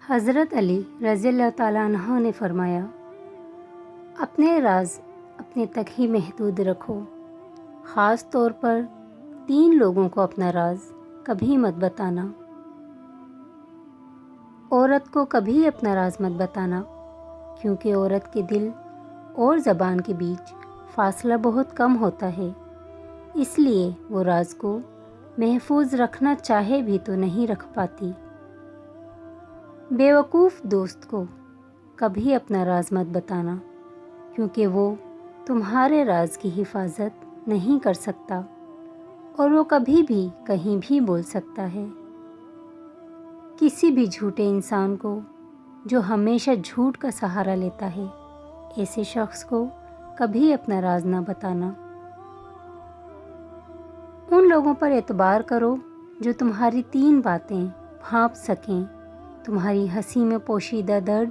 حضرت علی رضی اللہ تعالیٰ عنہ نے فرمایا، اپنے راز اپنے تک ہی محدود رکھو، خاص طور پر 3 لوگوں کو اپنا راز کبھی مت بتانا۔ عورت کو کبھی اپنا راز مت بتانا، کیونکہ عورت کے دل اور زبان کے بیچ فاصلہ بہت کم ہوتا ہے، اس لیے وہ راز کو محفوظ رکھنا چاہے بھی تو نہیں رکھ پاتی۔ بیوقوف دوست کو کبھی اپنا راز مت بتانا، کیونکہ وہ تمہارے راز کی حفاظت نہیں کر سکتا اور وہ کبھی بھی کہیں بھی بول سکتا ہے۔ کسی بھی جھوٹے انسان کو جو ہمیشہ جھوٹ کا سہارا لیتا ہے، ایسے شخص کو کبھی اپنا راز نہ بتانا۔ ان لوگوں پر اعتبار کرو جو تمہاری 3 باتیں بھانپ سکیں، تمہاری ہنسی میں پوشیدہ درد،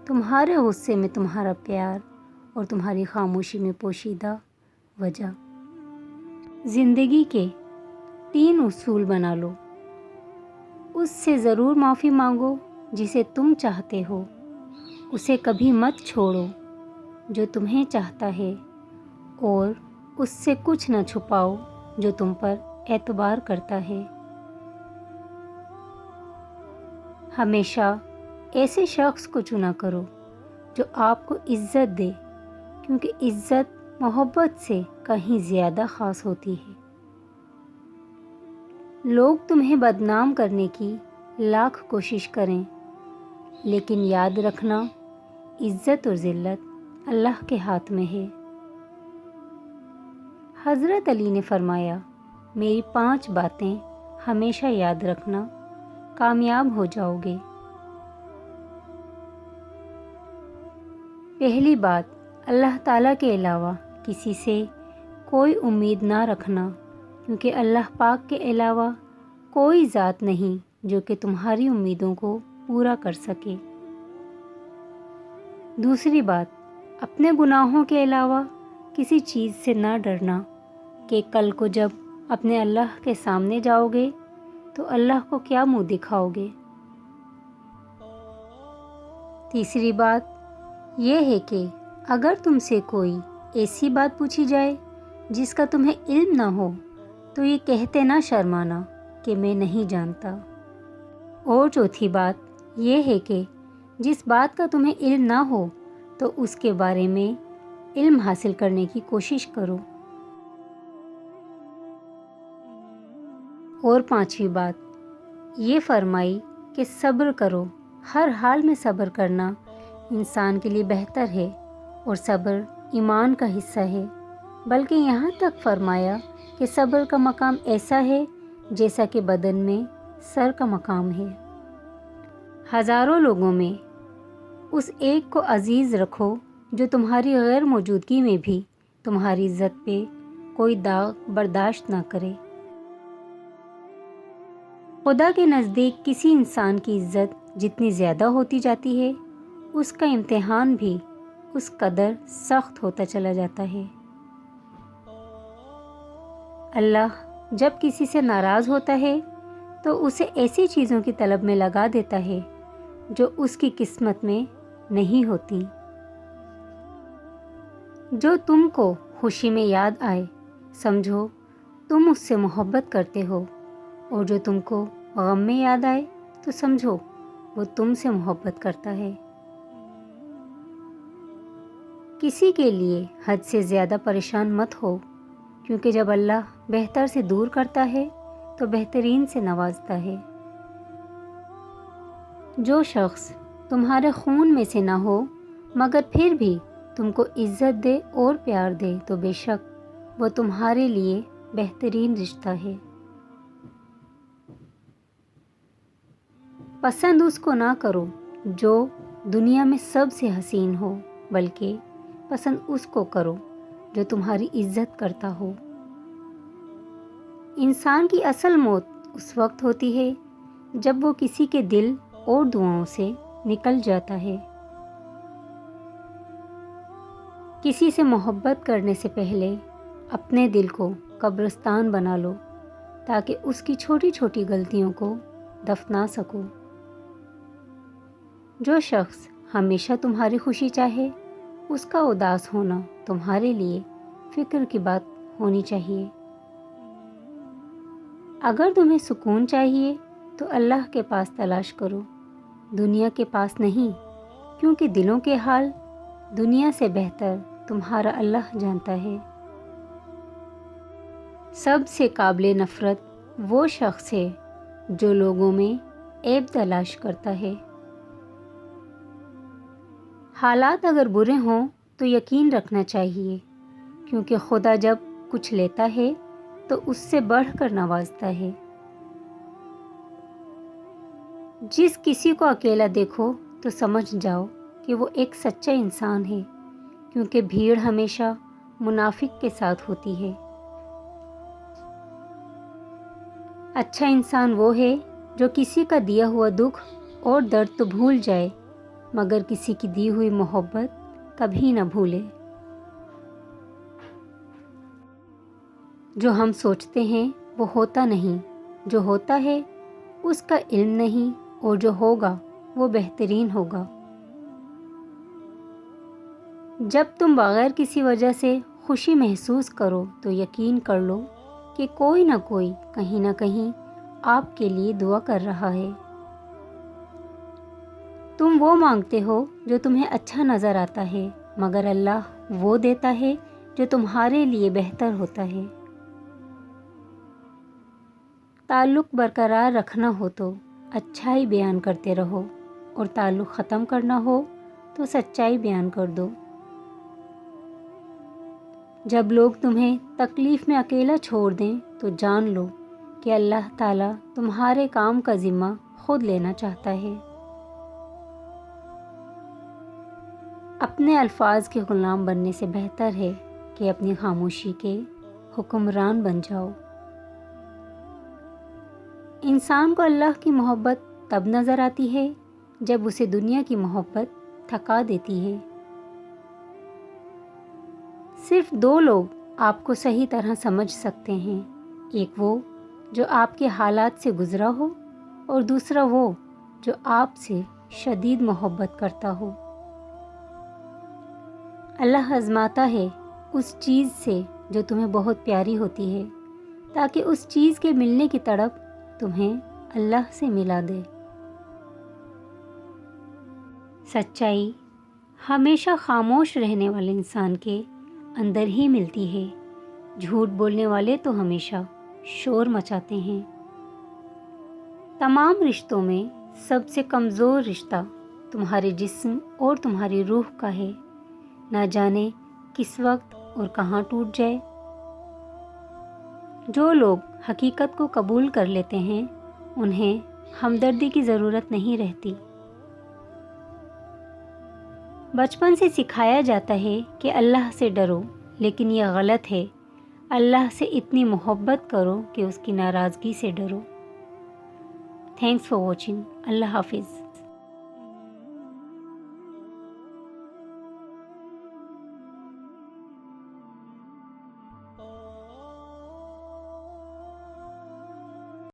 تمہارے غصے میں تمہارا پیار اور تمہاری خاموشی میں پوشیدہ وجہ۔ زندگی کے 3 اصول بنا لو۔ اس سے ضرور معافی مانگو جسے تم چاہتے ہو، اسے کبھی مت چھوڑو جو تمہیں چاہتا ہے، اور اس سے کچھ نہ چھپاؤ جو تم پر اعتبار کرتا ہے۔ ہمیشہ ایسے شخص کو چنا کرو جو آپ کو عزت دے، کیونکہ عزت محبت سے کہیں زیادہ خاص ہوتی ہے۔ لوگ تمہیں بدنام کرنے کی لاکھ کوشش کریں، لیکن یاد رکھنا عزت اور ذلت اللہ کے ہاتھ میں ہے۔ حضرت علی نے فرمایا، میری 5 باتیں ہمیشہ یاد رکھنا، کامیاب ہو جاؤ گے۔ پہلی بات، اللہ تعالیٰ کے علاوہ کسی سے کوئی امید نہ رکھنا، کیونکہ اللہ پاک کے علاوہ کوئی ذات نہیں جو کہ تمہاری امیدوں کو پورا کر سکے۔ دوسری بات، اپنے گناہوں کے علاوہ کسی چیز سے نہ ڈرنا کہ کل کو جب اپنے اللہ کے سامنے جاؤ گے تو اللہ کو کیا منہ دکھاؤ گے۔ تیسری بات یہ ہے کہ اگر تم سے کوئی ایسی بات پوچھی جائے جس کا تمہیں علم نہ ہو تو یہ کہتے نہ شرمانا کہ میں نہیں جانتا۔ اور چوتھی بات یہ ہے کہ جس بات کا تمہیں علم نہ ہو تو اس کے بارے میں علم حاصل کرنے کی کوشش کرو۔ اور 5ویں بات یہ فرمائی کہ صبر کرو، ہر حال میں صبر کرنا انسان کے لیے بہتر ہے، اور صبر ایمان کا حصہ ہے، بلکہ یہاں تک فرمایا کہ صبر کا مقام ایسا ہے جیسا کہ بدن میں سر کا مقام ہے۔ ہزاروں لوگوں میں اس ایک کو عزیز رکھو جو تمہاری غیر موجودگی میں بھی تمہاری عزت پہ کوئی داغ برداشت نہ کرے۔ خدا کے نزدیک کسی انسان کی عزت جتنی زیادہ ہوتی جاتی ہے، اس کا امتحان بھی اس قدر سخت ہوتا چلا جاتا ہے۔ اللہ جب کسی سے ناراض ہوتا ہے تو اسے ایسی چیزوں کی طلب میں لگا دیتا ہے جو اس کی قسمت میں نہیں ہوتی۔ جو تم کو خوشی میں یاد آئے سمجھو تم اس سے محبت کرتے ہو، اور جو تم کو غم میں یاد آئے تو سمجھو وہ تم سے محبت کرتا ہے۔ کسی کے لیے حد سے زیادہ پریشان مت ہو، کیونکہ جب اللہ بہتر سے دور کرتا ہے تو بہترین سے نوازتا ہے۔ جو شخص تمہارے خون میں سے نہ ہو مگر پھر بھی تم کو عزت دے اور پیار دے تو بے شک وہ تمہارے لیے بہترین رشتہ ہے۔ پسند اس کو نہ کرو جو دنیا میں سب سے حسین ہو، بلکہ پسند اس کو کرو جو تمہاری عزت کرتا ہو۔ انسان کی اصل موت اس وقت ہوتی ہے جب وہ کسی کے دل اور دعاؤں سے نکل جاتا ہے۔ کسی سے محبت کرنے سے پہلے اپنے دل کو قبرستان بنا لو تاکہ اس کی چھوٹی چھوٹی غلطیوں کو دفنا سکو۔ جو شخص ہمیشہ تمہاری خوشی چاہے اس کا اداس ہونا تمہارے لیے فکر کی بات ہونی چاہیے۔ اگر تمہیں سکون چاہیے تو اللہ کے پاس تلاش کرو، دنیا کے پاس نہیں، کیونکہ دلوں کے حال دنیا سے بہتر تمہارا اللہ جانتا ہے۔ سب سے قابل نفرت وہ شخص ہے جو لوگوں میں عیب تلاش کرتا ہے۔ حالات اگر برے ہوں تو یقین رکھنا چاہیے، کیونکہ خدا جب کچھ لیتا ہے تو اس سے بڑھ کر نوازتا ہے۔ جس کسی کو اکیلا دیکھو تو سمجھ جاؤ کہ وہ ایک سچا انسان ہے، کیونکہ بھیڑ ہمیشہ منافق کے ساتھ ہوتی ہے۔ اچھا انسان وہ ہے جو کسی کا دیا ہوا دکھ اور درد تو بھول جائے، مگر کسی کی دی ہوئی محبت کبھی نہ بھولے۔ جو ہم سوچتے ہیں وہ ہوتا نہیں، جو ہوتا ہے اس کا علم نہیں، اور جو ہوگا وہ بہترین ہوگا۔ جب تم بغیر کسی وجہ سے خوشی محسوس کرو تو یقین کر لو کہ کوئی نہ کوئی کہیں نہ کہیں آپ کے لیے دعا کر رہا ہے۔ تم وہ مانگتے ہو جو تمہیں اچھا نظر آتا ہے، مگر اللہ وہ دیتا ہے جو تمہارے لیے بہتر ہوتا ہے۔ تعلق برقرار رکھنا ہو تو اچھائی بیان کرتے رہو، اور تعلق ختم کرنا ہو تو سچائی بیان کر دو۔ جب لوگ تمہیں تکلیف میں اکیلا چھوڑ دیں تو جان لو کہ اللہ تعالیٰ تمہارے کام کا ذمہ خود لینا چاہتا ہے۔ اپنے الفاظ کے غلام بننے سے بہتر ہے کہ اپنی خاموشی کے حکمران بن جاؤ۔ انسان کو اللہ کی محبت تب نظر آتی ہے جب اسے دنیا کی محبت تھکا دیتی ہے۔ صرف دو لوگ آپ کو صحیح طرح سمجھ سکتے ہیں، ایک وہ جو آپ کے حالات سے گزرا ہو، اور دوسرا وہ جو آپ سے شدید محبت کرتا ہو۔ اللہ آزماتا ہے اس چیز سے جو تمہیں بہت پیاری ہوتی ہے، تاکہ اس چیز کے ملنے کی تڑپ تمہیں اللہ سے ملا دے۔ سچائی ہمیشہ خاموش رہنے والے انسان کے اندر ہی ملتی ہے، جھوٹ بولنے والے تو ہمیشہ شور مچاتے ہیں۔ تمام رشتوں میں سب سے کمزور رشتہ تمہارے جسم اور تمہاری روح کا ہے، نہ جانے کس وقت اور کہاں ٹوٹ جائے۔ جو لوگ حقیقت کو قبول کر لیتے ہیں انہیں ہمدردی کی ضرورت نہیں رہتی۔ بچپن سے سکھایا جاتا ہے کہ اللہ سے ڈرو، لیکن یہ غلط ہے۔ اللہ سے اتنی محبت کرو کہ اس کی ناراضگی سے ڈرو۔ Thanks for watching. اللہ حافظ۔